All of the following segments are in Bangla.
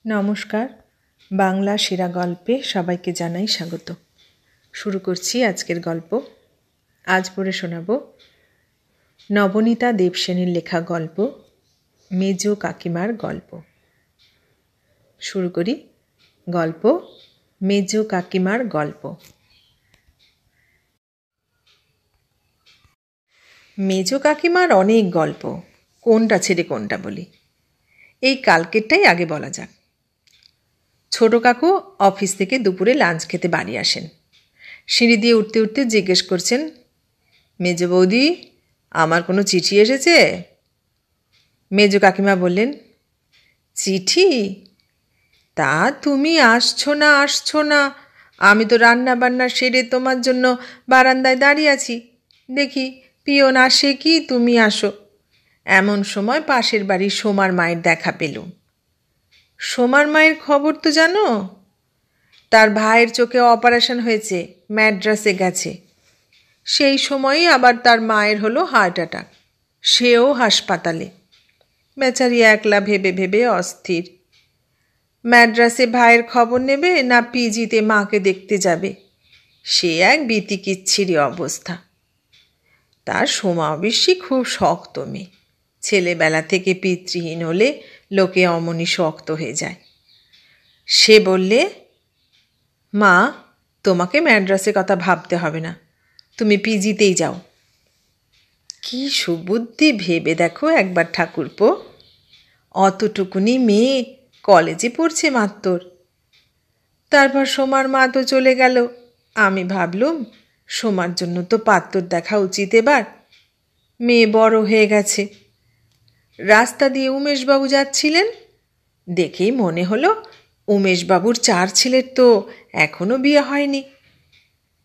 নমস্কার, বাংলা সেরা গল্পে সবাইকে জানাই স্বাগত। শুরু করছি আজকের গল্প। আজ পড়ে শোনাব নবনীতা দেবসেনের লেখা গল্প মেজ কাকিমার গল্প। শুরু করি গল্প মেজ কাকিমার গল্প। মেজ কাকিমার অনেক গল্প, কোনটা ছেড়ে কোনটা বলি। এই কালকেরটাই আগে বলা যাক। ছোট কাকু অফিস থেকে দুপুরে লাঞ্চ খেতে বাড়ি আসেন। সিঁড়ি দিয়ে উঠতে উঠতে জিজ্ঞেস করছেন, মেজ বৌদি, আমার কোনো চিঠি এসেছে? মেজ কাকিমা বললেন, চিঠি? তা তুমি আসছো না। আমি তো রান্না বান্না সেরে তোমার জন্য বারান্দায় দাঁড়িয়ে আছি। দেখি পিয়ন আসে কি তুমি আসো। এমন সময় পাশের বাড়ির সোমার মায়ের দেখা পেলুম। সোমার মায়ের খবর তো জানো? তার ভাইয়ের চোখে অপারেশন হয়েছে, ম্যাড্রাসে গেছে। সেই সময়ই আবার তার মায়ের হলো হার্ট অ্যাটাক, সেও হাসপাতালে। বেচারি একলা ভেবে ভেবে অস্থির। ম্যাড্রাসে ভাইয়ের খবর নেবে না পিজিতে মাকে দেখতে যাবে, সে এক বিতিকিচ্ছিরি অবস্থা। তার সোমা অবশ্যই খুব শক্ত মেয়ে। ছেলেবেলা থেকে পিতৃহীন হলে লোকে অমনি শক্ত হয়ে যায়। সে বললে, মা, তোমাকে ম্যাড্রাসের কথা ভাবতে হবে না, তুমি পিজিতেই যাও। কি সুবুদ্ধি ভেবে দেখো একবার ঠাকুরপো। অতটুকুনি মেয়ে, কলেজে পড়ছে মাত্র। তারপর সোমার মা তো চলে গেল। আমি ভাবলুম সোমার জন্য তো পাত্র দেখা উচিত এবার। মেয়ে বড় হয়ে গেছে। রাস্তা দিয়ে উমেশবাবু যাচ্ছিলেন, দেখেই মনে হলো উমেশবাবুর 4 ছেলের তো এখনও বিয়ে হয়নি।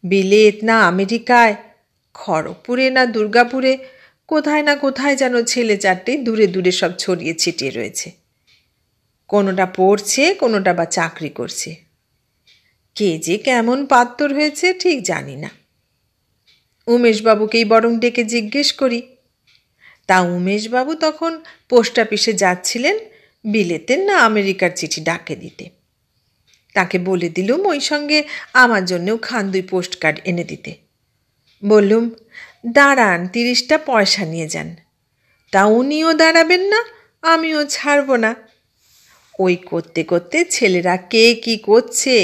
বিলেত না আমেরিকায়, খড়গপুরে না দুর্গাপুরে, কোথায় না কোথায় যেন ছেলে 4টে দূরে দূরে সব ছড়িয়ে ছিটিয়ে রয়েছে। কোনোটা পড়ছে, কোনোটা বা চাকরি করছে। কে যে কেমন পাত্র হয়েছে ঠিক জানি না। উমেশবাবুকেই বরং ডেকে জিজ্ঞেস করি। তা উমেশবাবু তখন পোস্ট অফিসে যাচ্ছিলেন বিলেতের না আমেরিকার চিঠি ডাকে দিতে। তাকে বলে দিলুম ওই সঙ্গে আমার জন্যেও 2 পোস্ট কার্ড এনে দিতে। বললুম, দাঁড়ান 30টা পয়সা নিয়ে যান। তা উনিও দাঁড়াবেন না, আমিও ছাড়ব না। ওই করতে করতে ছেলেরা কে কি করছে,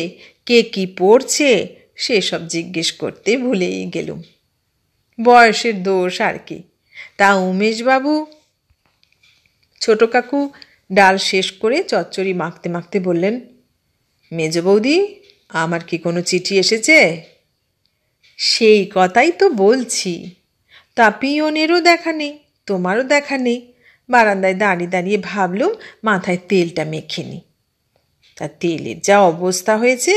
কে কি পড়ছে, সেসব জিজ্ঞেস করতে ভুলেই গেলুম। বয়সের দোষ আর কি। তা উমেশবাবু? ছোট কাকু ডাল শেষ করে চচ্চড়ি মাখতে মাখতে বললেন, মেজ বৌদি, আমার কি কোনো চিঠি এসেছে? সেই কথাই তো বলছি। তা পিয়নেরও দেখা নেই, তোমারও দেখা নেই। বারান্দায় দাঁড়িয়ে দাঁড়িয়ে ভাবলুম মাথায় তেলটা মেখে নি। তা তেলের যা অবস্থা হয়েছে,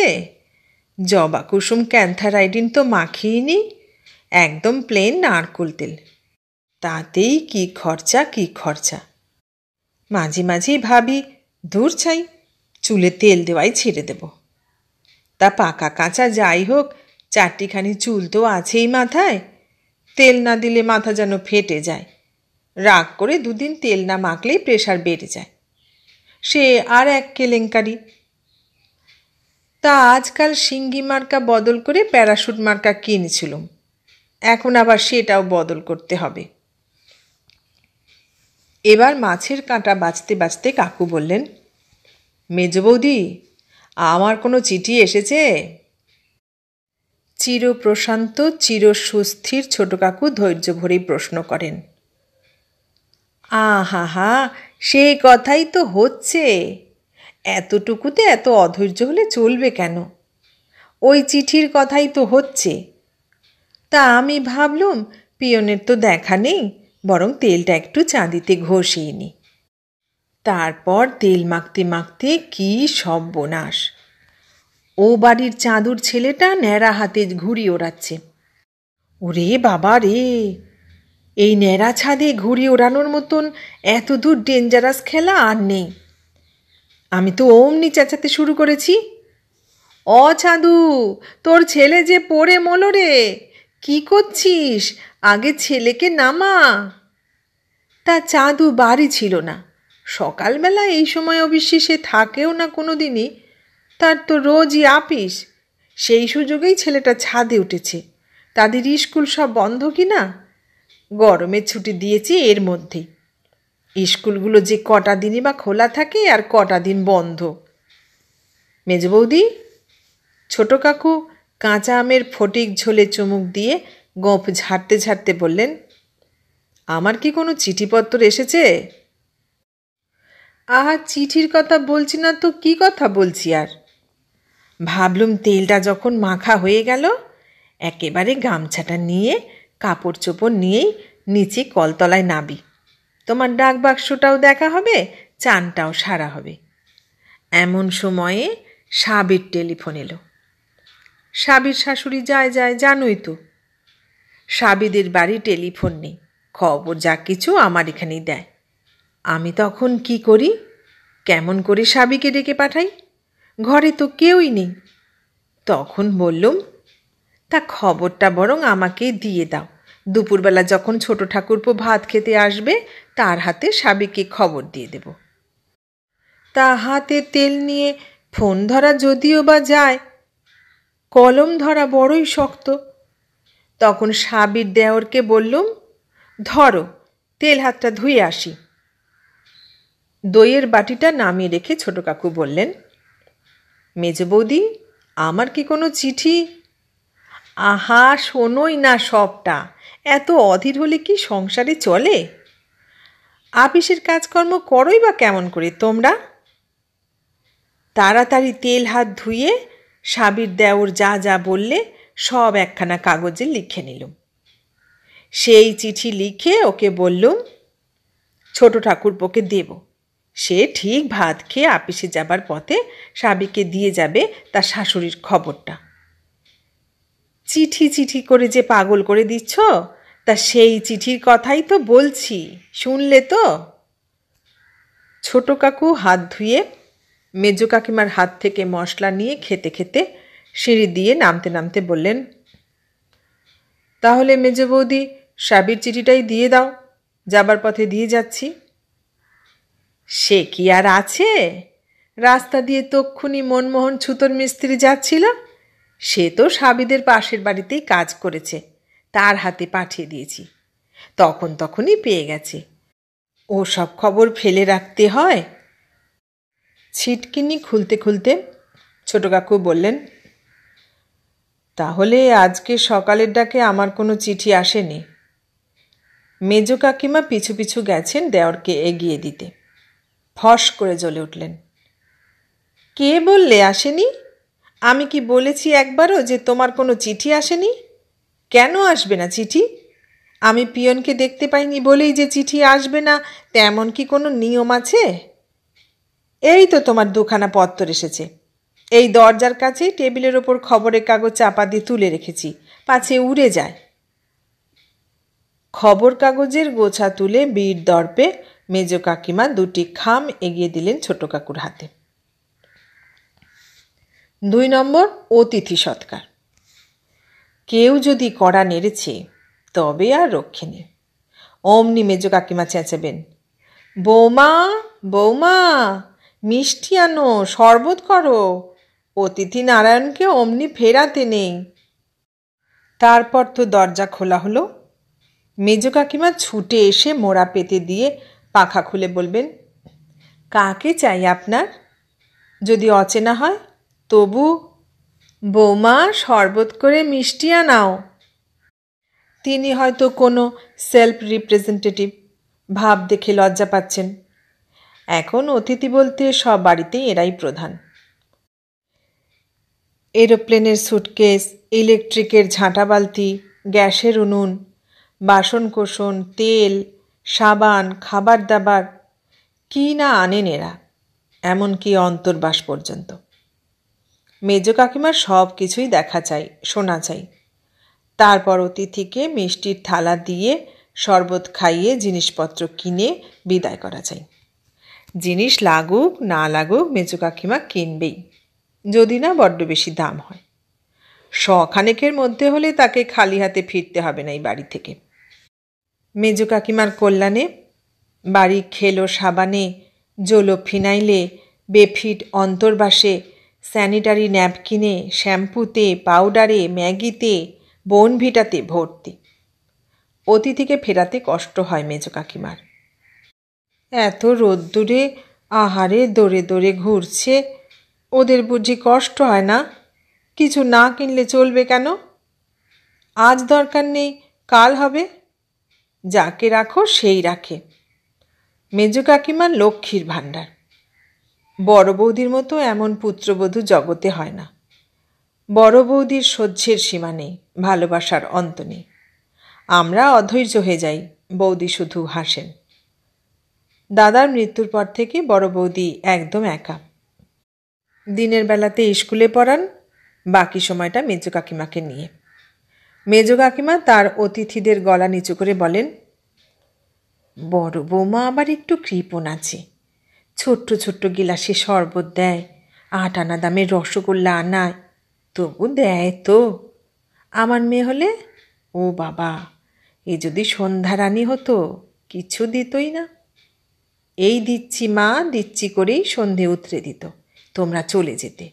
জবা কুসুম ক্যান্থারাইডিন তো মাখিয়ে, একদম প্লেন নারকোল তেল। তাতেই কি খরচা। মাঝে মাঝেই ভাবি, দূর ছাই, চুলে তেল দেওয়াই ছেড়ে দেব। তা পাকা কাঁচা যাই হোক, 4টিখানি চুল তো আছেই মাথায়। তেল না দিলে মাথা যেন ফেটে যায়। রাগ করে 2 দিন তেল না মাখলেই প্রেশার বেড়ে যায়। সে আর এক কেলেঙ্কারি। তা আজকাল সিঙ্গি মার্কা বদল করে প্যারাশুট মার্কা কিনেছিলুম, এখন আবার সেটাও বদল করতে হবে। এবার মাছের কাঁটা বাছতে বাছতে কাকু বললেন, মেজ বৌদি, আমার কোনো চিঠি এসেছে? চিরপ্রশান্ত চিরসুস্থির ছোট কাকু ধৈর্য ভরেই প্রশ্ন করেন। আহা, সেই কথাই তো হচ্ছে। এতটুকুতে এত অধৈর্য হলে চলবে কেন? ওই চিঠির কথাই তো হচ্ছে। তা আমি ভাবলুম পিয়নের তো দেখা নেই, বরং তেলটা একটু চাঁদিতে ঘষিয়ে নি। তারপর তেল মাখতে মাখতে কি সর্বনাশ! ও বাড়ির চাঁদুর ছেলেটা ন্যাড়া হাতে ঘুড়ি ওড়াচ্ছে। ওরে বাবা রে, এই ন্যাড়া ছাদে ঘুড়ি ওড়ানোর মতন এত দূর ডেঞ্জারাস খেলা আর নেই। আমি তো অমনি চেঁচাতে শুরু করেছি, অ চাঁদু, তোর ছেলে যে পড়ে মলো রে, কি করছিস? আগে ছেলেকে নামা। তা চাঁদু বাড়ি ছিল না, সকালবেলা এই সময় অবশ্যই সে থাকেও না কোনো দিনই, তার তো রোজই আপিস। সেই সুযোগেই ছেলেটা ছাদে উঠেছে। তাদের স্কুল সব বন্ধ কি না, গরমের ছুটি দিয়েছে এর মধ্যেই। স্কুলগুলো যে কটা দিনই বা খোলা থাকে আর কটা দিন বন্ধ। মেজ বৌদি, ছোট কাকু কাঁচা আমের ফটিক ঝোলে চুমুক দিয়ে গোঁফ ঝাড়তে ঝাড়তে বললেন, আমার কি কোনো চিঠিপত্র এসেছে? আহা, চিঠির কথা বলছি না তো কি কথা বলছি আর। ভাবলুম তেলটা যখন মাখা হয়ে গেল, একেবারে গামছাটা নিয়ে কাপড় চোপড় নিয়েই নিচে কলতলায় নাবি। তোমার ডাক বাক্সটাও দেখা হবে, চানটাও সারা হবে। এমন সময়ে সাবির টেলিফোন এলো। সাবির শাশুড়ি যায় যায় জানোই তো। সাবিদের বাড়ি টেলিফোন নেই, খবর যা কিছু আমার এখানেই দেয়। আমি তখন কি করি, কেমন করে সাবিকে ডেকে পাঠাই? ঘরে তো কেউই নেই। তখন বললুম, তা খবরটা বরং আমাকেই দিয়ে দাও। দুপুরবেলা যখন ছোট ঠাকুরপো ভাত খেতে আসবে, তার হাতে সাবিকে খবর দিয়ে দেব। তা হাতে তেল নিয়ে ফোন ধরা যদিও বা যায়, কলম ধরা বড়ই শক্ত। তখন সাবির দেওরকে বললুম, ধরো, তেল হাতটা ধুয়ে আসি। দইয়ের বাটিটা নামিয়ে রেখে ছোট কাকু বললেন, মেজ বৌদি, আমার কি কোনো চিঠি? আহা, শোনোই না সবটা। এত অধীর হলে কি সংসারে চলে? আপিসের কাজকর্ম করোই বা কেমন করে তোমরা? তাড়াতাড়ি তেল হাত ধুয়ে সাবির দেওর যা যা বললে সব একখানা কাগজে লিখে নিলুম। সেই চিঠি লিখে ওকে বললুম ছোট ঠাকুরপোকে দেব। সে ঠিক ভাত খেয়ে আপিসে যাবার পথে সাবিকে দিয়ে যাবে তার শাশুড়ির খবরটা। চিঠি চিঠি করে যে পাগল করে দিচ্ছ, তা সেই চিঠির কথাই তো বলছি, শুনলে তো? ছোট কাকু হাত ধুয়ে মেজ কাকিমার হাত থেকে মশলা নিয়ে খেতে খেতে সিঁড়ি দিয়ে নামতে নামতে বললেন, তাহলে মেজ বৌদি সাবির চিঠিটাই দিয়ে দাও, যাবার পথে দিয়ে যাচ্ছি। সে কি আর আছে? রাস্তা দিয়ে তক্ষুনি মনমোহন ছুতোর মিস্ত্রি যাচ্ছিল, সে তো সাবিদের পাশের বাড়িতেই কাজ করেছে, তার হাতে পাঠিয়ে দিয়েছি। তখনই পেয়ে গেছে। ও সব খবর ফেলে রাখতে হয়? ছিটকিনি খুলতে খুলতে ছোট কাকু বললেন, তাহলে আজকে সকালের ডাকে আমার কোনো চিঠি আসেনি? মেজ কাকিমা পিছু পিছু গেছেন দেওরকে এগিয়ে দিতে। ফস করে জ্বলে উঠলেন, কে বললে আসেনি? আমি কি বলেছি একবারও যে তোমার কোনো চিঠি আসেনি? কেন আসবে না চিঠি? আমি পিয়নকে দেখতে পাইনি বলেই যে চিঠি আসবে না তেমন কি কোনো নিয়ম আছে? এই তো তোমার দুখানা পত্র এসেছে। এই দরজার কাছেই টেবিলের ওপর খবরের কাগজ চাপা দিয়ে তুলে রেখেছি, পাছে উড়ে যায়। খবর কাগজের গোছা তুলে বীর দর্পে মেজ কাকিমা দুটি খাম এগিয়ে দিলেন ছোট কাকুর হাতে। 2 নম্বর, অতিথি সৎকার। কেউ যদি কড়া নেড়েছে তবে আর রক্ষে নেই। অমনি মেজ কাকিমা চেঁচাবেন, বৌমা বৌমা, মিষ্টি আনো, শরবত করো, অতিথি নারায়ণকে অমনি ফেরাতে নেই। তারপর তো দরজা খোলা হলো। মেজ কাকিমা ছুটে এসে মোড়া পেতে দিয়ে পাখা খুলে বলবেন, কাকে চাই আপনার? যদি অচেনা হয় তবু, বৌমা শরবত করে মিষ্টি আনাও। তিনি হয়তো কোনো সেলফ রিপ্রেজেন্টেটিভ, ভাব দেখে লজ্জা পাচ্ছেন। এখন অতিথি বলতে সব বাড়িতেই এরাই প্রধান। এরোপ্লেনের সুটকেস, ইলেকট্রিকের ঝাঁটা বালতি, গ্যাসের উনুন, বাসনকোসন, তেল, সাবান, খাবার দাবার, কি না আনেন এরা, এমনকি অন্তর্বাস পর্যন্ত। মেজ কাকিমার সব কিছুই দেখা চাই, শোনা চাই। তারপর অতিথিকে মিষ্টির থালা দিয়ে শরবত খাইয়ে জিনিসপত্র কিনে বিদায় করা চাই। জিনিস লাগুক না লাগুক মেজ কাকিমা কিনবেই, যদি না বড্ড বেশি দাম হয়। শখানেকের মধ্যে হলে তাকে খালি হাতে ফিরতে হবে না এই বাড়ি থেকে। মেজ কাকিমার কল্যাণে বাড়ি খেলো সাবানে জোলো ফিনাইলে, বেফিট অন্তর্বাসে, স্যানিটারি ন্যাপকিনে, শ্যাম্পুতে, পাউডারে, ম্যাগিতে, বোনভিটাতে ভর্তি। অতিথিকে ফেরাতে কষ্ট হয় মেজো কাকিমার। এত রোদ্দুরে আহারে দৌড়ে দৌড়ে ঘুরছে, ওদের বুঝি কষ্ট হয় না? কিছু না কিনলে চলবে কেন? আজ দরকার নেই, কাল হবে। যাকে রাখো সেই রাখে। মেজো কাকিমার লক্ষ্মীর ভাণ্ডার। বড় বৌদির মতো এমন পুত্রবধূ জগতে হয় না। বড় বৌদির সহ্যের সীমা নেই, ভালোবাসার অন্ত নেই। আমরা অধৈর্য হয়ে যাই, বৌদি শুধু হাসেন। দাদার মৃত্যুর পর থেকে বড় বৌদি একদম একা। দিনের বেলাতে স্কুলে পড়ান, বাকি সময়টা মেজো কাকিমাকে নিয়ে। মেজো কাকিমা তার অতিথিদের গলা নিচু করে বলেন, বড় বৌমা আবার একটু কৃপণ আছে। ছোট্ট ছোট্ট গিলাসে শরবত দেয়, 8 আনা দামের রসগোল্লা আনায়, তবু দেয় তো। আমার মেয়ে হলে, ও বাবা, এ যদি সন্ধ্যা রানী হতো, কিছু দিতই না। এই দিচ্ছি মা, দিচ্ছি করেই সন্ধে উতরে দিত, তোমরা চলে যেতে।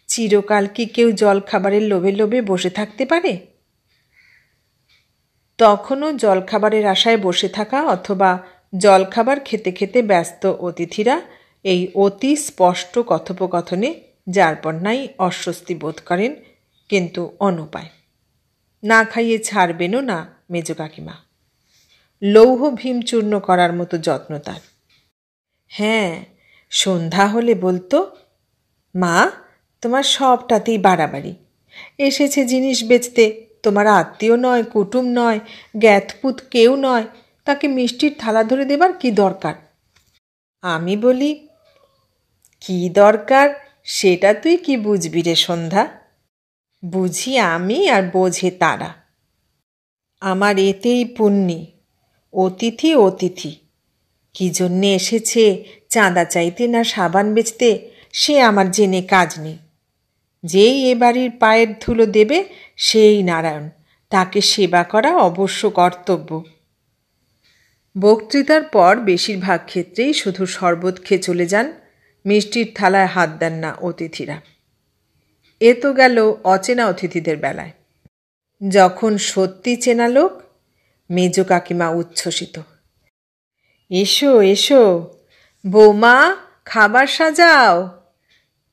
চিরকাল কি কেউ জলখাবারের লোভে লোভে বসে থাকতে পারে? তখনও জলখাবারের আশায় বসে থাকা অথবা জলখাবার খেতে খেতে ব্যস্ত অতিথিরা এই অতি স্পষ্ট কথোপকথনে যারপরনাই অস্বস্তি বোধ করেন, কিন্তু অনুপায়। না খাইয়ে ছাড়বেনও না মেজো কাকিমা। লৌহ ভীম চূর্ণ করার মতো যত্ন তার। হ্যাঁ, সন্ধ্যা হলে বলতো, মা তোমার সবটাতেই বাড়াবাড়ি। এসেছে জিনিস বেচতে, তোমার আত্মীয় নয়, কুটুম নয়, জ্ঞাতপুত কেউ নয়, তাকে মিষ্টির থালা ধরে দেবার কি দরকার? আমি বলি, কি দরকার সেটা তুই কি বুঝবি রে সন্ধ্যা? বুঝি আমি আর বোঝে তারা। আমার এতেই পুণ্যি। অতিথি অতিথি, কি জন্যে এসেছে, চাঁদা চাইতে না সাবান বেচতে, সে আমার জেনে কাজ নেই। যেই এ বাড়ির পায়ের ধুলো দেবে সেই নারায়ণ, তাকে সেবা করা অবশ্য কর্তব্য। বক্তৃতার পর বেশিরভাগ ক্ষেত্রেই শুধু শরবত খেয়ে চলে যান, মিষ্টির থালায় হাত দেন না অতিথিরা। এ তো গেল অচেনা অতিথিদের বেলায়। যখন সত্যি চেনা লোক, মেজো কাকিমা উচ্ছ্বসিত। এসো এসো বৌমা, খাবার সাজাও।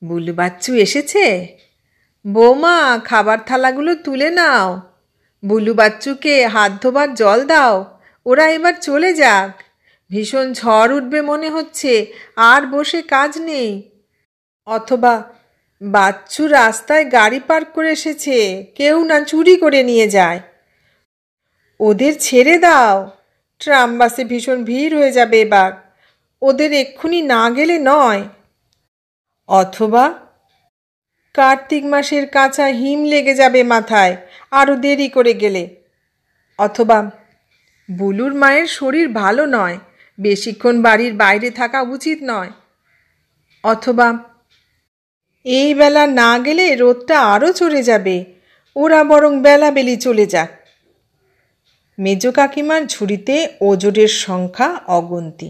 বুলু বাচ্চু এসেছে? বৌমা, খাবার থালাগুলো তুলে নাও। বুলু বাচ্চুকে হাত ধোবার জল দাও, ওরা এবার চলে যাক। ভীষণ ঝড় উঠবে মনে হচ্ছে, আর বসে কাজ নেই। অথবা, বাচ্চু রাস্তায় গাড়ি পার্ক করে এসেছে, কেউ না চুরি করে নিয়ে যায়। ওদের ছেড়ে দাও, ট্রাম বাসে ভীষণ ভিড় হয়ে যাবে এবার, ওদের এক্ষুনি না গেলে নয়। অথবা, কার্তিক মাসের কাঁচা হিম লেগে যাবে মাথায় আরও দেরি করে গেলে। অথবা, বুলুর মায়ের শরীর ভালো নয়, বেশিক্ষণ বাড়ির বাইরে থাকা উচিত নয়। অথবা, এই বেলা না গেলে রোদটা আরও চড়ে যাবে, ওরা বরং বেলাবেলি চলে যাক। মেজো কাকিমার ঝুড়িতে ওজোরের সংখ্যা অগুন্তি।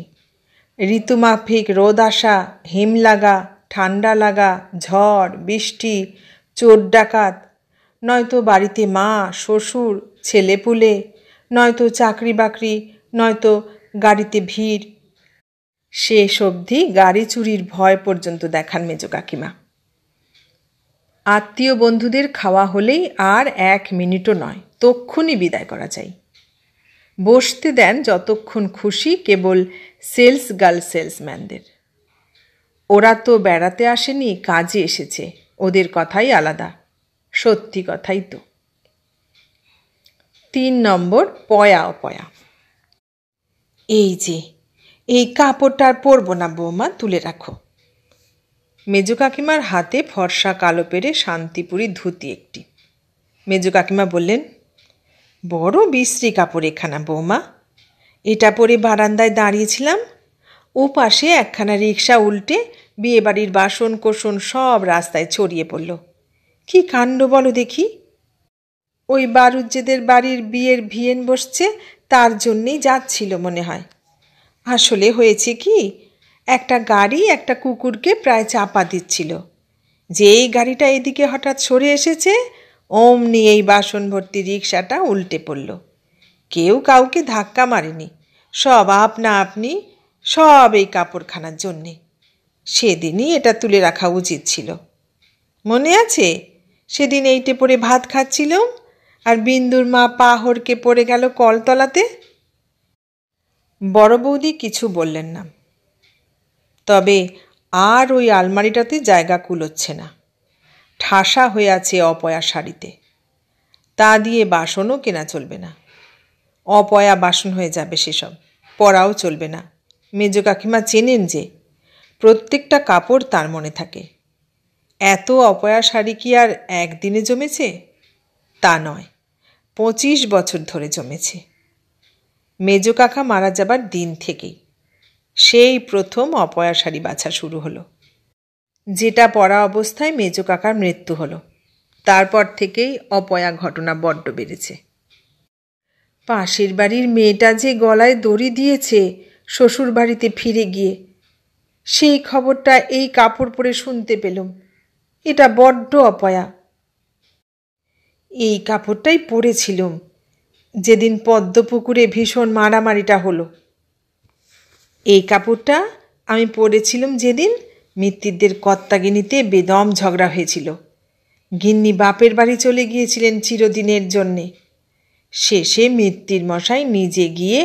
ঋতুমাফিক রোদ আসা, হিম লাগা, ঠান্ডা লাগা, ঝড় বৃষ্টি, চোর ডাকাত, নয়তো বাড়িতে মা শ্বশুর ছেলেপুলে, নয়তো চাকরি বাকরি, নয়তো গাড়িতে ভিড়। শেষ অবধি গাড়ি চুরির ভয় পর্যন্ত দেখান মেজো কাকিমা। আত্মীয় বন্ধুদের খাওয়া হলেই আর 1 মিনিটও নয়, তক্ষুনি বিদায় করা চাই। বসতে দেন যতক্ষণ খুশি কেবল সেলস গার্ল সেলসম্যানদের। ওরা তো বেড়াতে আসেনি, কাজে এসেছে, ওদের কথাই আলাদা। সত্যি কথাই তো। 3 নম্বর, পয়া অপয়া। এই যে, এই কাপড়টা আর পরব না বৌমা, তুলে রাখো। মেজো কাকিমার হাতে ফর্সা কালো পেরে শান্তিপুরি ধুতি একটি। মেজো কাকিমা বললেন, বড় বিশ্রী কাপড় এখানা বৌমা। এটা পরে বারান্দায় দাঁড়িয়েছিলাম, ও পাশে একখানা রিক্সা উল্টে বিয়েবাড়ির বাসন কোসন সব রাস্তায় ছড়িয়ে পড়ল। কি কাণ্ড বলো দেখি। ওই বারুজ্জেদের বাড়ির বিয়ের ভিয়েন বসছে, তার জন্যেই যাচ্ছিল মনে হয়। আসলে হয়েছে কি, একটা গাড়ি একটা কুকুরকে প্রায় চাপা দিচ্ছিল। যেই গাড়িটা এদিকে হঠাৎ সরে এসেছে, অমনি এই বাসন ভর্তি রিকশাটা উল্টে পড়ল। কেউ কাউকে ধাক্কা মারেনি, সব আপনা আপনি, সব এই কাপড়খানার জন্যে। সেদিনই এটা তুলে রাখা উচিত ছিল। মনে আছে সেদিন এইটে পড়ে ভাত খাচ্ছিলাম, আর বিন্দুর মা পা হড়কে পড়ে গেল কলতলাতে। বড় বৌদি কিছু বললেন না, তবে আর ওই আলমারিটাতে জায়গা কুলোচ্ছে না। ঠাসা হয়ে আছে অপয়া শাড়িতে, তা দিয়ে বাসনও কেনা চলবে না। অপয়া বাসন হয়ে যাবে সেসব, পরাও চলবে না। মেজ কাকিমা চেনেন যে প্রত্যেকটা কাপড় তার মনে থাকে। এত অপয়া শাড়ি কি আর একদিনে জমেছে? তা নয়, 25 বছর ধরে জমেছে। মেজ কাকা মারা যাবার দিন থেকেই সেই প্রথম অপয়া শাড়ি বাছা শুরু হলো, যেটা পরা অবস্থায় মেজ কাকার মৃত্যু হলো। তারপর থেকেই অপয়া ঘটনা বড্ড বেড়েছে। পাশের বাড়ির মেয়েটা যে গলায় দড়ি দিয়েছে শ্বশুর বাড়িতে ফিরে গিয়ে, সেই খবরটা এই কাপড় পরে শুনতে পেলাম। এটা বড্ড অপয়া। এই কাপড়টাই পরেছিলাম যেদিন পদ্মপুকুরে ভীষণ মারামারিটা হলো। এই কাপড়টা আমি পরেছিলাম যেদিন মিত্তিরদের কর্তাগিনীতে বেদম ঝগড়া হয়েছিল। গিন্নি বাপের বাড়ি চলে গিয়েছিলেন চিরদিনের জন্যে। শেষে মিত্তির মশাই নিজে গিয়ে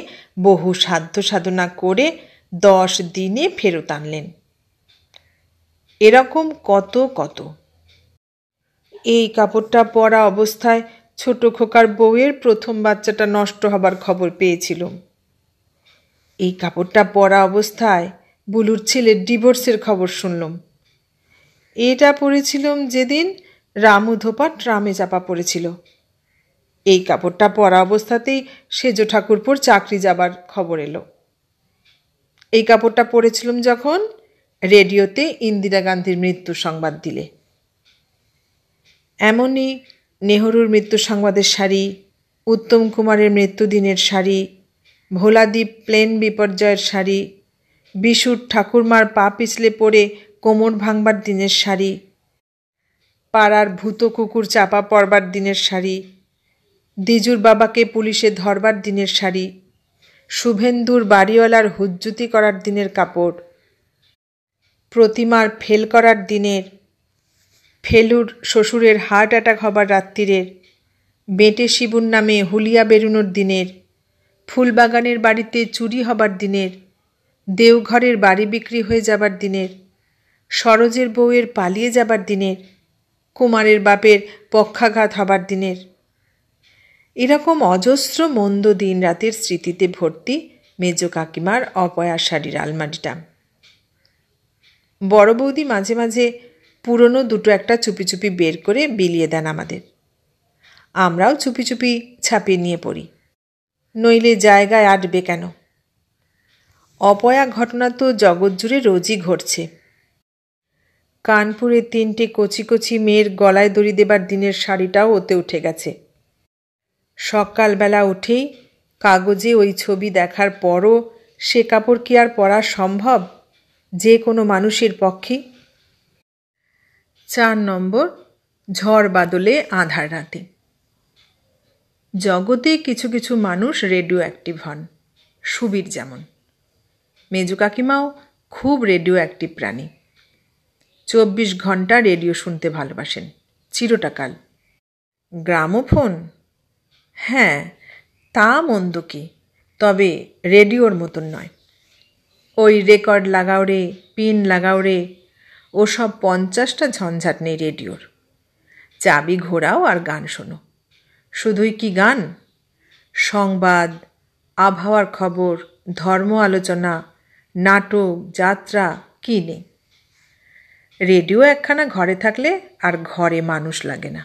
বহু সাধ্য সাধনা করে 10 দিনে ফেরত আনলেন। এরকম কত কত। এই কাপড়টা পরা অবস্থায় ছোট খোকার বউয়ের প্রথম বাচ্চাটা নষ্ট হবার খবর পেয়েছিলাম। এই কাপড়টা পরা অবস্থায় বুলুর ছেলের ডিভোর্সের খবর শুনলাম। এটা পরেছিলাম যেদিন রামু ধোপা ট্রামে চাপা পড়েছিল। এই কাপড়টা পরা অবস্থাতেই সেজ ঠাকুরপুর চাকরি যাবার খবর এলো। এই কাপড়টা পরেছিলাম যখন রেডিওতে ইন্দিরা গান্ধীর মৃত্যু সংবাদ দিলে। এমনই নেহরুর মৃত্যু সংবাদের শাড়ি, উত্তম কুমারের মৃত্যুদিনের শাড়ি, ভোলাদ্বীপ প্লেন বিপর্যয়ের শাড়ি, বিশুর ঠাকুরমার পা পিছলে পড়ে কোমর ভাঙবার দিনের শাড়ি, পাড়ার ভূত কুকুর চাপা পড়বার দিনের শাড়ি, দ্বিজুর বাবাকে পুলিশে ধরবার দিনের শাড়ি, শুভেন্দুর বাড়িওয়ালার হুজ্জুতি করার দিনের কাপড়, প্রতিমার ফেল করার দিনের, ফেলুর শ্বশুরের হার্ট অ্যাটাক হবার রাত্রিরের, বেঁটে শিবুর নামে হুলিয়া বেরুনোর দিনের, ফুলবাগানের বাড়িতে চুরি হবার দিনের, দেওঘরের বাড়ি বিক্রি হয়ে যাবার দিনের, সরোজের বউয়ের পালিয়ে যাবার দিনের, কুমারের বাপের পক্ষাঘাত হবার দিনের। এরকম অজস্র মন্দ দিন রাতের স্মৃতিতে ভর্তি মেজ কাকিমার অপয়া শাড়ির আলমারিটা। বড় বৌদি মাঝে মাঝে পুরনো দুটো একটা চুপি চুপি বের করে বিলিয়ে দেন আমাদের। আমরাও চুপি চুপি ছাপিয়ে নিয়ে পড়ি, নইলে জায়গায় আটবে কেন। অপয়া ঘটনা তো জগৎ জুড়ে রোজই ঘটছে। কানপুরে 3টে কচি কচি মেয়ের গলায় দড়ি দেবার দিনের শাড়িটাও ওতে উঠে গেছে। সকালবেলা উঠেই কাগজে ওই ছবি দেখার পরও সে কাপড় কি আর পরা সম্ভব যে কোনো মানুষের পক্ষে? 4 নম্বর, ঝড় বাদলে আঁধার রাতে। জগতে কিছু কিছু মানুষ রেডিও অ্যাক্টিভ হন, সুবীর যেমন। মেজু কাকিমাও খুব রেডিও অ্যাক্টিভ প্রাণী। 24 ঘন্টা রেডিও শুনতে ভালোবাসেন চিরটাকাল। গ্রামোফোন? হ্যাঁ, তা মন্দ কি, তবে রেডিওর মতন নয়। ওই রেকর্ড লাগাও রে, পিন লাগাও রে, ওসব 50টা ঝঞ্ঝাট নেই রেডিওর। চাবি ঘোরাও আর গান শোনো। শুধুই কি গান, সংবাদ, আবহাওয়ার খবর, ধর্ম আলোচনা, নাটক, যাত্রা কি নেই। রেডিও একখানা ঘরে থাকলে আর ঘরে মানুষ লাগে না।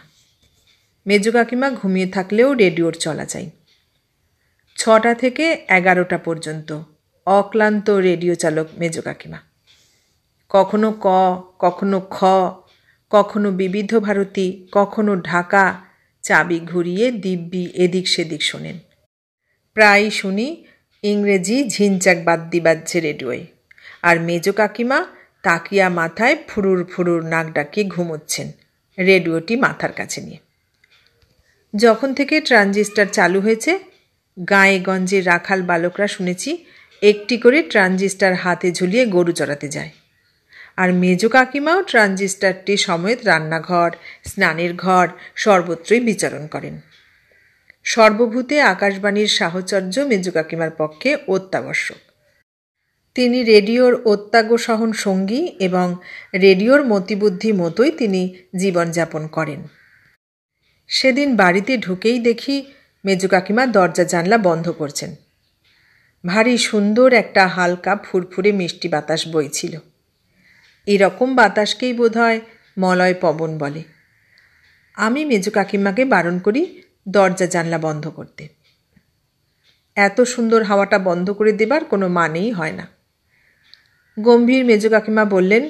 মেজু কাকিমা ঘুমিয়ে থাকলেও রেডিওর চলা চাই। 6টা থেকে 11টা পর্যন্ত অক্লান্ত রেডিও চালক মেজু কাকিমা। কখনো ক, কখনো খ, কখনো বিবিধ ভারতী, কখনো ঢাকা চাবি ঘুরিয়ে দিব্যি এদিক সেদিক শোনেন। প্রায় শুনি ইংরেজি ঝিনচাক বাদ্যি বাজছে রেডিওয়, আর মেজ কাকিমা তাকিয়া মাথায় ফুরুর ফুরুর নাক ডাকিয়ে ঘুমোচ্ছেন রেডিওটি মাথার কাছে নিয়ে। যখন থেকে ট্রানজিস্টার চালু হয়েছে গাঁয়ে গঞ্জে রাখাল বালকরা শুনেছি একটি করে ট্রানজিস্টার হাতে ঝুলিয়ে গরু চড়াতে যায়। আর মেজ কাকিমাও ট্রানজিস্টারটি সমেত রান্নাঘর, স্নানের ঘর সর্বত্রই বিচরণ করেন। সর্বভূতে আকাশবাণীর সাহচর্য মেজ কাকিমার পক্ষে অত্যাবশ্যক। তিনি রেডিওর অত্যাগসহন সঙ্গী এবং রেডিওর মতিবুদ্ধি মতোই তিনি জীবনযাপন করেন। সেদিন বাড়িতে ঢুকেই দেখি মেজ কাকিমা দরজা জানলা বন্ধ করছেন। ভারী সুন্দর একটা হালকা ফুরফুরে মিষ্টি বাতাস বইছিল। এরকম বাতাসকেই বোধহয় মলয় পবন বলে। আমি মেজ কাকিমাকে বারণ করি দরজা জানলা বন্ধ করতে। এত সুন্দর হাওয়াটা বন্ধ করে দেবার কোনো মানেই হয় না। গম্ভীর মেজ কাকিমা বললেন,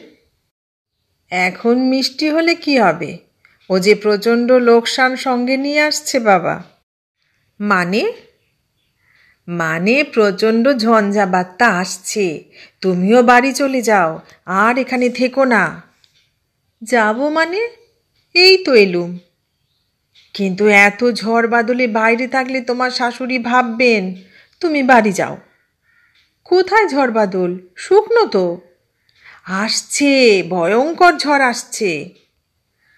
এখন মিষ্টি হলে কি হবে? ও যে প্রচণ্ড লোকসান সঙ্গে নিয়ে আসছে বাবা। মানে প্রচণ্ড ঝঞ্ঝাবাত্তা আসছে। তুমিও বাড়ি চলে যাও, আর এখানে থেকো না। যাব মানে? এই তো এলুম। কিন্তু এত ঝড় বাদলে বাইরে থাকলে তোমার শাশুড়ি ভাববেন। তুমি বাড়ি যাও। কোথায় ঝড় বাদল? শুকনো তো। আসছে, ভয়ঙ্কর ঝড় আসছে।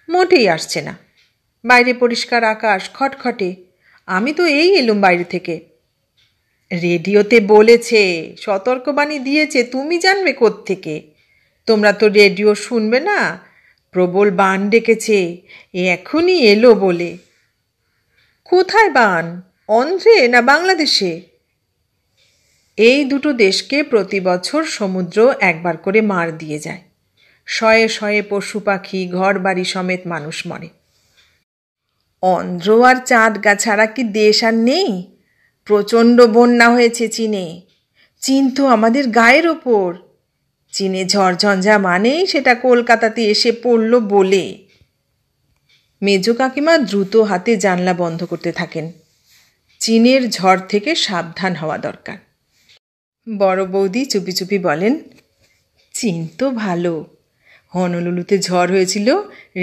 মোটেই আসছে না। বাইরে পরিষ্কার আকাশ, খটখটে। আমি তো এই এলুম বাইরে থেকে। রেডিওতে বলেছে, সতর্কবাণী দিয়েছে, তুমি জানবে কোত্থেকে? তোমরা তো রেডিও শুনবে না। প্রবল বান ডেকেছে, এখনই এলো বলে। কোথায় বান? অন্ধ্রে না বাংলাদেশে? এই দুটো দেশকে প্রতি বছর সমুদ্র একবার করে মার দিয়ে যায়। শয়ে শয়ে পশু পাখি, ঘর বাড়ি সমেত মানুষ মরে। অন্ধ্র আর চাঁদগা ছাড়া কি দেশ আর নেই? প্রচণ্ড বন্যা হয়েছে চীনে। চীন তো আমাদের গায়ের ওপর। চীনে ঝড়ঝঞ্ঝা মানেই সেটা কলকাতাতে এসে পড়ল বলে। মেজ কাকিমা দ্রুত হাতে জানলা বন্ধ করতে থাকেন। চীনের ঝড় থেকে সাবধান হওয়া দরকার। বড় বৌদি চুপি চুপি বলেন, চীন তো ভালো। হনলুলুতে ঝড় হয়েছিল,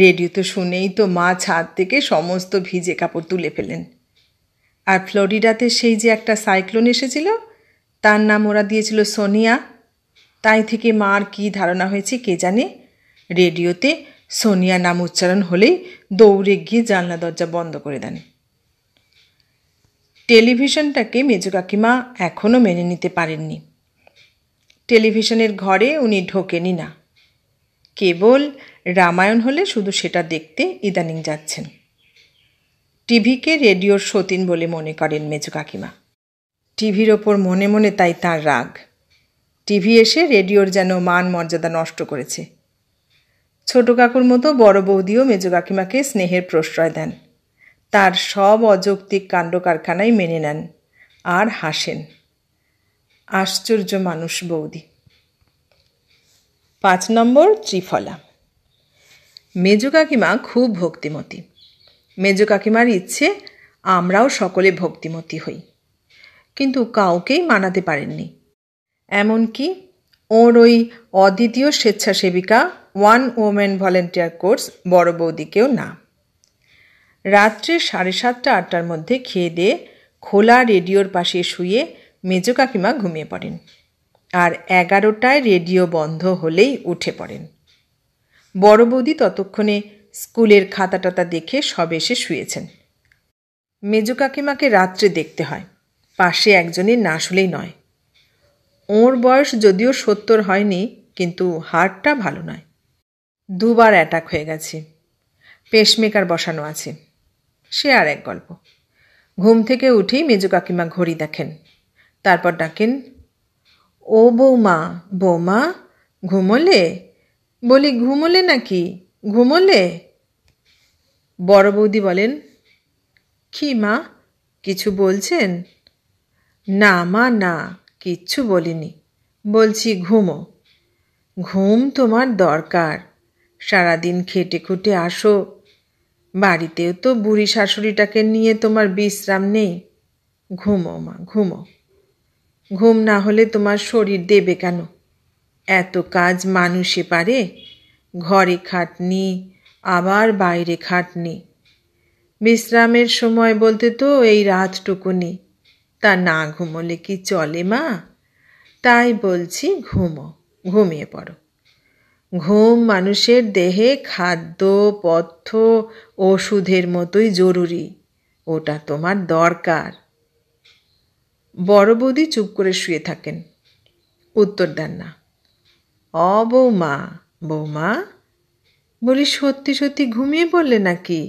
রেডিওতে শুনেই তো মা ছাদ থেকে সমস্ত ভিজে কাপড় তুলে ফেলেন। আর ফ্লোরিডাতে সেই যে একটা সাইক্লোন এসেছিল, তার নাম ওরা দিয়েছিল সোনিয়া। তাই থেকে মার কি ধারণা হয়েছে কে জানে। রেডিওতে সোনিয়া নাম উচ্চারণ হলেই দৌড়ে গিয়ে জানলা দরজা বন্ধ করে দেন। টেলিভিশনটাকে মেজ কাকিমা এখনও মেনে নিতে পারেননি। টেলিভিশনের ঘরে উনি ঢোকেনি না। কেবল রামায়ণ হলে শুধু সেটা দেখতে ইদানিং যাচ্ছেন। টিভিকে রেডিওর সতীন বলে মনে করেন মেজ কাকিমা। টিভির ওপর মনে মনে তাই তার রাগ। টিভি এসে রেডিওর যেন মান মর্যাদা নষ্ট করেছে। ছোট কাকুর মতো বড় বৌদিও মেজ কাকিমাকে স্নেহের প্রশ্রয় দেন। তার সব অযৌক্তিক কাণ্ড কারখানাই মেনে নেন আর হাসেন। আশ্চর্য মানুষ বৌদি। 5 নম্বর ত্রিফলা। মেজ কাকিমা খুব ভক্তিমতী। মেজ কাকিমার ইচ্ছে আমরাও সকলে ভক্তিমতী হই, কিন্তু কাউকেই মানাতে পারেননি। এমনকি ওর ওই অদ্বিতীয় স্বেচ্ছাসেবিকা 1 ওমেন ভলেন্টিয়ার কোর্স বড় বৌদিকেও না। রাত্রে 7:30-8টার মধ্যে খেয়ে দিয়ে খোলা রেডিওর পাশে শুয়ে মেজ কাকিমা ঘুমিয়ে পড়েন। আর 11টায় রেডিও বন্ধ হলেই উঠে পড়েন। বড় বৌদি ততক্ষণে স্কুলের খাতা দেখে সব এসে শুয়েছেন। মেজ কাকিমাকে রাত্রে দেখতে হয়, পাশে একজনের না শুলেই নয়। ওর বয়স যদিও 70 হয়নি, কিন্তু হার্টটা ভালো নয়। 2 বার অ্যাটাক হয়ে গেছে। পেসমেকার বসানো আছে। সে আর এক গল্প। ঘুম থেকে উঠেই মেজ কাকিমা ঘড়ি দেখেন। তারপর ডাকেন, ও বৌমা, বৌমা ঘুমোলে? বলি, ঘুমোলে নাকি? ঘুমোলে? বড় বৌদি বলেন, কি মা, কিছু বলছেন? না মা, না, কিচ্ছু বলিনি। বলছি ঘুমো। ঘুম তোমার দরকার। সারাদিন খেটে খুটে আসো। বাড়িতেও তো বুড়ি শাশুড়িটাকে নিয়ে তোমার বিশ্রাম নেই। ঘুমো মা, ঘুমো। ঘুম না হলে তোমার শরীর দেবে কেন? এত কাজ মানুষে পারে? ঘরে খাটনি, আবার বাইরে খাটনি। বিশ্রামের সময় বলতে তো এই রাতটুকুনি। তা না ঘুমোলে কি চলে মা? তাই বলছি ঘুমিয়ে পড়ো। ঘুম মানুষের দেহে খাদ্য, পথ্য, ওষুধের মতোই জরুরি। ওটা তোমার দরকার। বড় বৌদি চুপ করে শুয়ে থাকেন, উত্তর দেন না। বৌমা, বৌমা, বলি সত্যি সত্যি ঘুমিয়ে পড়লে নাকি?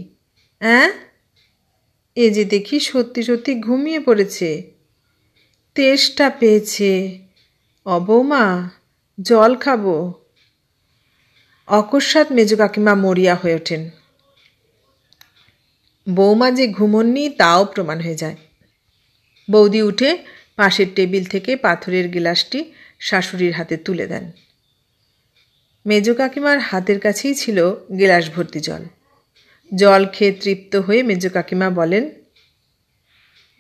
অ্যাঁ, এ যে দেখি সত্যি সত্যি ঘুমিয়ে পড়েছে। তেষ্টা পেয়েছে। বৌমা, জল খাবো। অকস্মাৎ মেজো কাকিমা মরিয়া হয়ে ওঠেন। বৌমা যে ঘুমোননি তাও প্রমাণ হয়ে যায়। বৌদি উঠে পাশের টেবিল থেকে পাথরের গিলাসটি শাশুড়ির হাতে তুলে দেন। মেজো কাকিমার হাতের কাছেই ছিল গিলাস ভর্তি জল। জল খেয়ে তৃপ্ত হয়ে মেজো কাকিমা বলেন,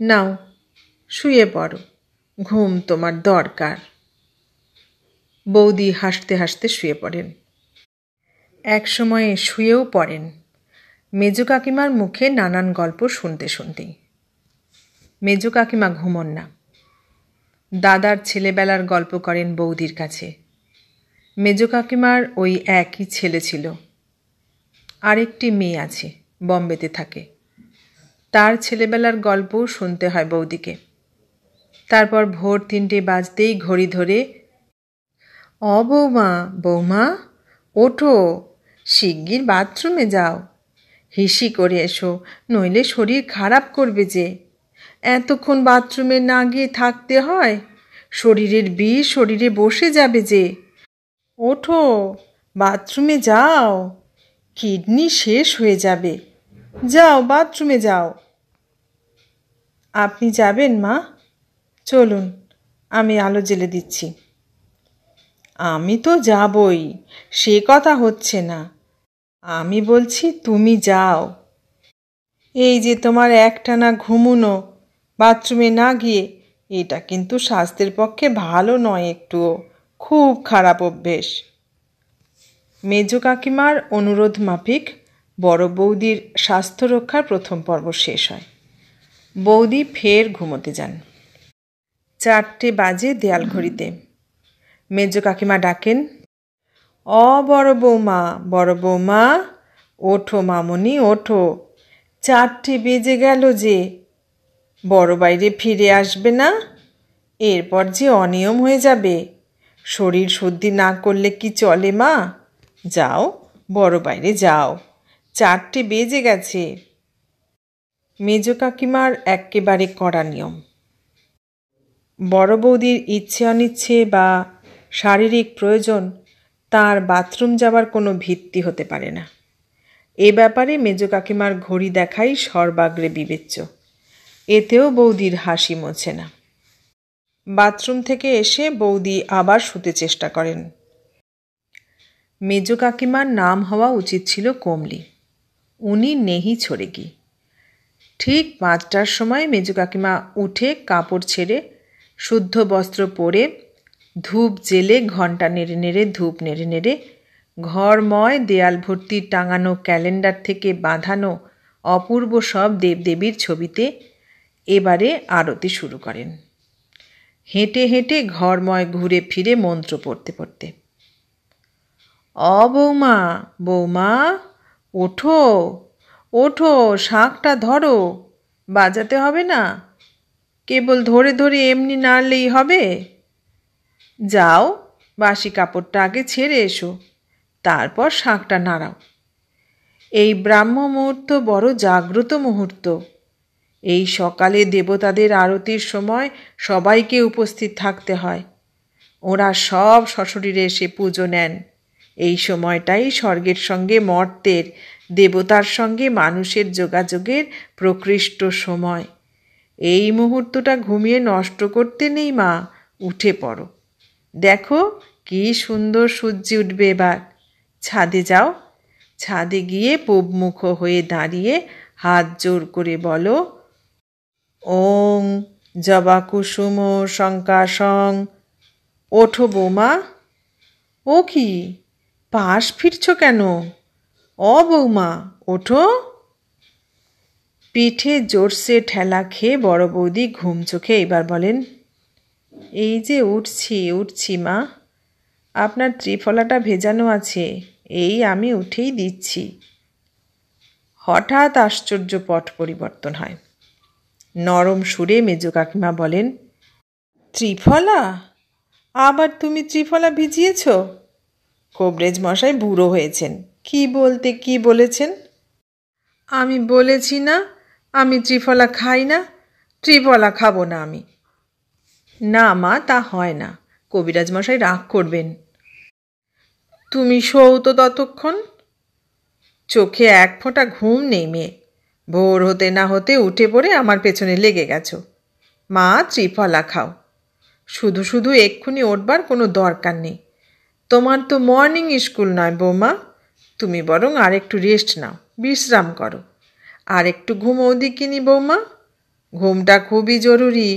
নাও শুয়ে পড়ো, ঘুম তোমার দরকার। বৌদি হাসতে হাসতে শুয়ে পড়েন। এক সময়ে শুয়েও পড়েন মেজো কাকিমার মুখে নানান গল্প শুনতে শুনতেই। মেজো কাকিমা ঘুমন না, দাদার ছেলেবেলার গল্প করেন বৌদির কাছে। মেজো কাকিমার ওই একই ছেলে ছিল, আরেকটি মেয়ে আছে, বম্বেতে থাকে। তার ছেলেবেলার গল্পও শুনতে হয় বৌদিকে। তারপর ভোর 3টে বাজতেই ঘড়ি ধরে, বৌমা, বৌমা, ওঠো, শিগগির বাথরুমে যাও, হিসি করে এসো, নইলে শরীর খারাপ করবে যে। এতক্ষণ বাথরুমে না গিয়ে থাকতে হয়, শরীরের বিষ শরীরে বসে যাবে যে। ওঠো, বাথরুমে যাও, কিডনি শেষ হয়ে যাবে। যাও, বাথরুমে যাও। আপনি যাবেন মা? চলুন, আমি আলো জ্বেলে দিচ্ছি। আমি তো যাবই, সে কথা হচ্ছে না। আমি বলছি তুমি যাও। এই যে তোমার একটানা ঘুমুনো বাথরুমে না গিয়ে, এটা কিন্তু স্বাস্থ্যের পক্ষে ভালো নয়, একটুও খুব খারাপ অভ্যেস। মেজো কাকিমার অনুরোধ মাফিক বড় বৌদির স্বাস্থ্য রক্ষার প্রথম পর্ব শেষ হয়। বৌদি ফের ঘুমোতে যান। 4টে বাজে দেয়াল ঘড়িতে। মেজো কাকিমা ডাকেন, বড় বৌমা, বড় বৌমা, ওঠো মামনি, ওঠো, 4টে বেজে গেল যে। বড় বাইরে ফিরে আসবে না? এরপর যে অনিয়ম হয়ে যাবে। শরীর শুদ্ধি না করলে কি চলে মা? যাও, বড় বাইরে যাও, 4টে বেজে গেছে। মেজো কাকিমার একেবারে কড়া নিয়ম। বড় বৌদির ইচ্ছে অনিচ্ছে বা শারীরিক প্রয়োজন তার বাথরুম যাবার কোনো ভিত্তি হতে পারে না। এ ব্যাপারে মেজো কাকিমার ঘড়ি দেখাই সর্বাগ্রে বিবেচ্য। এতেও বৌদির হাসি মোছে না। বাথরুম থেকে এসে বৌদি আবার শুতে চেষ্টা করেন। মেজো কাকিমার নাম হওয়া উচিত ছিল কমলি, উনি নেহি ছড়েগি। ঠিক 5টার সময় মেজো কাকিমা উঠে কাপড় ছেড়ে শুদ্ধ বস্ত্র পরে ধূপ জেলে ঘণ্টা নেড়ে নেড়ে ধূপ নেড়ে নেড়ে ঘরময় দেয়াল ভর্তি টাঙানো ক্যালেন্ডার থেকে বাঁধানো অপূর্ব সব দেবদেবীর ছবিতে এবারে আরতি শুরু করেন, হেঁটে হেঁটে ঘরময় ঘুরে ফিরে মন্ত্র পড়তে পড়তে। বৌমা, বৌমা, ওঠো, ওঠো, শাঁখটা ধরো, বাজাতে হবে না, কেবল ধরে ধরে এমনি নাড়লেই হবে। যাও, বাসি কাপড়টা আগে ছেড়ে এসো, তারপর শাঁখটা নাড়াও। এই ব্রাহ্ম মুহূর্ত বড় জাগ্রত মুহূর্ত। এই সকালে দেবতাদের আরতির সময় সবাইকে উপস্থিত থাকতে হয়। ওরা সব সশরীরে এসে পুজো নেন। এই সময়টাই স্বর্গের সঙ্গে মর্তের, দেবতার সঙ্গে মানুষের যোগাযোগের প্রকৃষ্ট সময়। এই মুহূর্তটা ঘুমিয়ে নষ্ট করতে নেই মা, উঠে পড়ো। দেখো কি সুন্দর সূর্য উঠবে এবার। ছাদে যাও, ছাদে গিয়ে পূবমুখ হয়ে দাঁড়িয়ে হাত জোর করে বলো, ওং জবা কুসুম শঙ্কাশং। ওঠো বৌমা, ও কি, পাশ ফিরছ কেন? ও বৌমা, ওঠো। পিঠে জোরসে ঠেলা খেয়ে বড় বৌদি ঘুম চোখে এবার বলেন, এই যে উঠছি মা, আপনার ত্রিফলাটা ভেজানো আছে, এই আমি উঠেই দিচ্ছি। হঠাৎ আশ্চর্য পট পরিবর্তন হয়। নরম সুরে মেজ কাকিমা বলেন, ত্রিফলা? আবার তুমি ত্রিফলা ভিজিয়েছ? কবরেজ মশাই বুড়ো হয়েছেন, কি বলতে কি বলেছেন? আমি বলেছি না আমি ত্রিফলা খাই না, ত্রিফলা খাবো না আমি। না মা, তা হয় না, কবিরাজ মশাই রাগ করবেন। তুমি শোও তো ততক্ষণ। চোখে এক ফোঁটা ঘুম নেই মেয়ে, ভোর হতে না হতে উঠে পড়ে আমার পেছনে লেগে গেছো। মা, ত্রিফলা খাও। শুধু শুধু এক্ষুনি উঠবার কোনো দরকার নেই। তোমার তো মর্নিং স্কুল নয় বৌমা, তুমি বরং আর একটু রেস্ট নাও, বিশ্রাম করো। আর একটু ঘুমোও দিকিনি বৌমা, ঘুমটা খুবই জরুরি,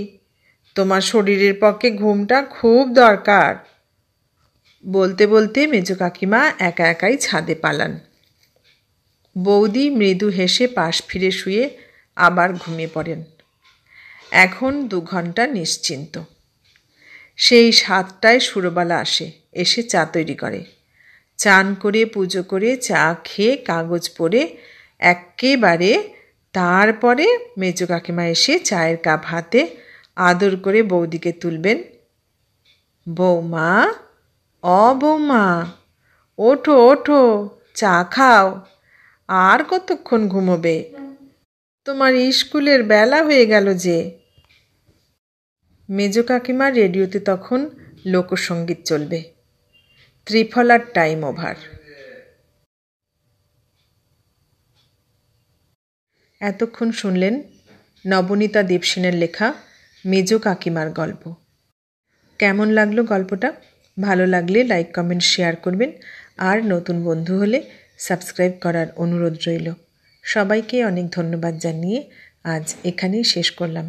তোমার শরীরের পক্ষে ঘুমটা খুব দরকার। বলতে বলতে মেজ কাকিমা একা একাই ছাদে পালান। বৌদি মৃদু হেসে পাশ ফিরে শুয়ে আবার ঘুমিয়ে পড়েন। এখন 2 ঘন্টা নিশ্চিন্ত। সেই 7টায় সুরবালা আসে, এসে চা তৈরি করে। চান করে পুজো করে চা খেয়ে কাগজ পড়ে একেবারে তারপরে মেজ কাকিমা এসে চায়ের কাপ হাতে আদর করে বৌদিকে তুলবেন। বৌমা, বৌমা, ওঠো ওঠো, চা খাও। আর কতক্ষণ ঘুমোবে? তোমার স্কুলের বেলা হয়ে গেল যে। মেজ কাকিমার রেডিওতে তখন লোকসঙ্গীত চলবে, ত্রিফলার টাইম ওভার। এতক্ষণ শুনলেন নবনীতা দেবসেনের লেখা মেজ কাকিমার গল্প। কেমন লাগলো গল্পটা? ভালো লাগলে লাইক কমেন্ট শেয়ার করবেন, আর নতুন বন্ধু হলে সাবস্ক্রাইব করার অনুরোধ রইল। সবাইকে অনেক ধন্যবাদ জানিয়ে আজ এখানেই শেষ করলাম।